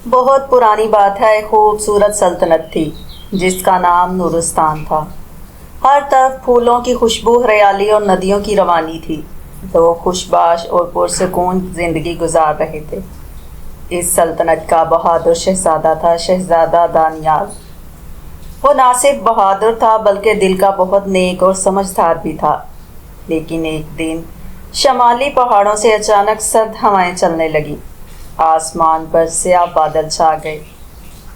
بہت پرانی بات ہے، ایک خوبصورت سلطنت تھی جس کا نام نورستان تھا۔ ہر طرف پھولوں کی خوشبو، ہریالی اور ندیوں کی روانی تھی۔ لوگ خوش باش اور پرسکون زندگی گزار رہے تھے۔ اس سلطنت کا بہادر شہزادہ تھا شہزادہ دانیال۔ وہ نہ صرف بہادر تھا بلکہ دل کا بہت نیک اور سمجھدار بھی تھا۔ لیکن ایک دن شمالی پہاڑوں سے اچانک سرد ہوائیں چلنے لگیں۔ آسمان پر سیاہ بادل چھا گئے۔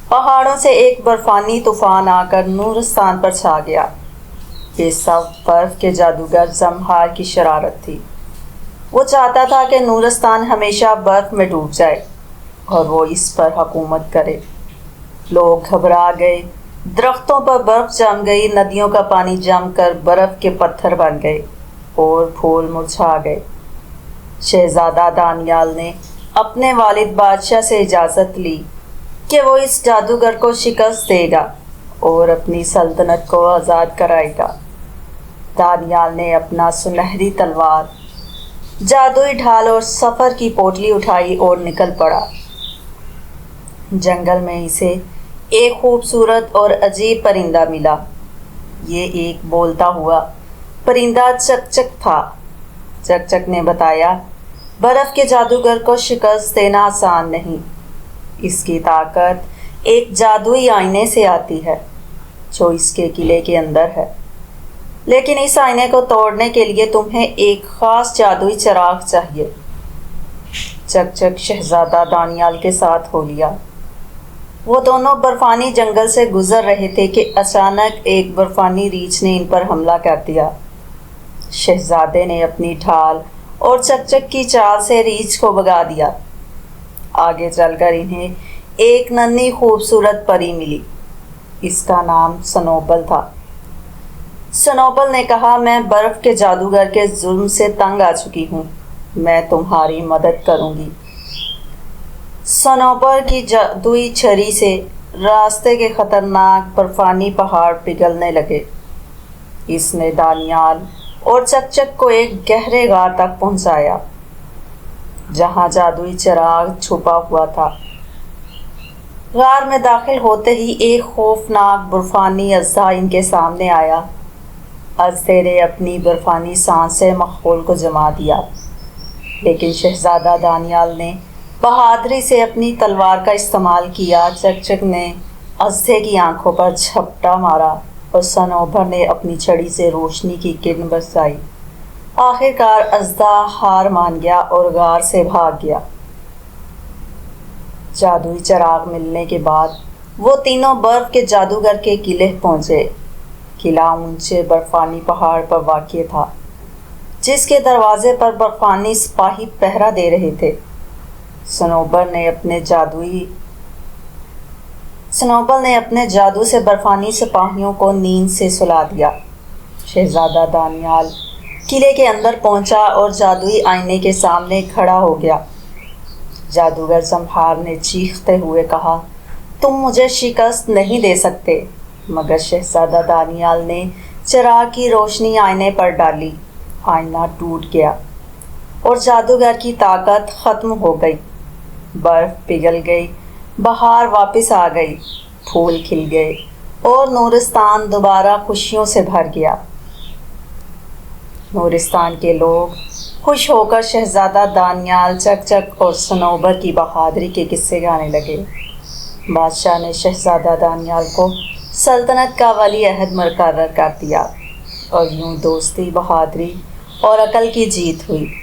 پہاڑوں سے ایک برفانی طوفان آ کر نورستان پر چھا گیا۔ یہ سب برف کے جادوگر زمہار کی شرارت تھی۔ وہ چاہتا تھا کہ نورستان ہمیشہ برف میں ڈوب جائے اور وہ اس پر حکومت کرے۔ لوگ گھبرا گئے، درختوں پر برف جم گئی، ندیوں کا پانی جم کر برف کے پتھر بن گئے اور پھول مرجھا گئے۔ شہزادہ دانیال نے اپنے والد بادشاہ سے اجازت لی کہ وہ اس جادوگر کو شکست دے گا اور اپنی سلطنت کو آزاد کرائے گا۔ دانیال نے اپنا سنہری تلوار، جادوئی ڈھال اور سفر کی پوٹلی اٹھائی اور نکل پڑا۔ جنگل میں اسے ایک خوبصورت اور عجیب پرندہ ملا۔ یہ ایک بولتا ہوا پرندہ چک چک تھا۔ چک چک نے بتایا، برف کے جادوگر کو شکست دینا آسان نہیں۔ اس کی طاقت ایک جادوئی آئینے سے آتی ہے جو اس کے قلعے کے اندر ہے، لیکن اس آئینے کو توڑنے کے لیے تمہیں ایک خاص جادوئی چراغ چاہیے۔ چک چک شہزادہ دانیال کے ساتھ ہو لیا۔ وہ دونوں برفانی جنگل سے گزر رہے تھے کہ اچانک ایک برفانی ریچھ نے ان پر حملہ کر دیا۔ شہزادے نے اپنی ڈھال اور چک چک کی چال سے ریچھ کو بھگا دیا۔ آگے چل کر انہیں ایک ننھی خوبصورت پری ملی۔ اس کا نام سنوبل تھا۔ سنوبل نے کہا، میں برف کے جادوگر کے ظلم سے تنگ آ چکی ہوں، میں تمہاری مدد کروں گی۔ سنوبل کی جادوئی چھری سے راستے کے خطرناک برفانی پہاڑ پگھلنے لگے۔ اس نے دانیال اور چک چک کو ایک گہرے غار تک پہنچایا جہاں جادوئی چراغ چھپا ہوا تھا۔ غار میں داخل ہوتے ہی ایک خوفناک برفانی اژدہا ان کے سامنے آیا۔ اژدہے نے اپنی برفانی سانس سے ماحول کو جما دیا، لیکن شہزادہ دانیال نے بہادری سے اپنی تلوار کا استعمال کیا۔ چک چک نے اژدہے کی آنکھوں پر جھپٹا مارا اور سنوبر نے اپنی چھڑی سے روشنی کی کرن برسائی۔ آخرکار اژدہا ہار مان گیا اور غار سے بھاگ گیا۔ جادوئی چراغ ملنے کے بعد وہ تینوں برف کے جادوگر کے قلعے پہنچے۔ قلعہ اونچے برفانی پہاڑ پر واقع تھا جس کے دروازے پر برفانی سپاہی پہرا دے رہے تھے۔ سنوبل نے اپنے جادو سے برفانی سپاہیوں کو نیند سے سلا دیا۔ شہزادہ دانیال قلعے کے اندر پہنچا اور جادوئی آئینے کے سامنے کھڑا ہو گیا۔ جادوگر زمہار نے چیختے ہوئے کہا، تم مجھے شکست نہیں دے سکتے۔ مگر شہزادہ دانیال نے چراغ کی روشنی آئینے پر ڈالی۔ آئینہ ٹوٹ گیا اور جادوگر کی طاقت ختم ہو گئی۔ برف پگھل گئی، بہار واپس آ گئی، پھول کھل گئے اور نورستان دوبارہ خوشیوں سے بھر گیا۔ نورستان کے لوگ خوش ہو کر شہزادہ دانیال، چک چک اور سنوبر کی بہادری کے قصے گانے لگے۔ بادشاہ نے شہزادہ دانیال کو سلطنت کا ولی عہد مقرر کر دیا اور یوں دوستی، بہادری اور عقل کی جیت ہوئی۔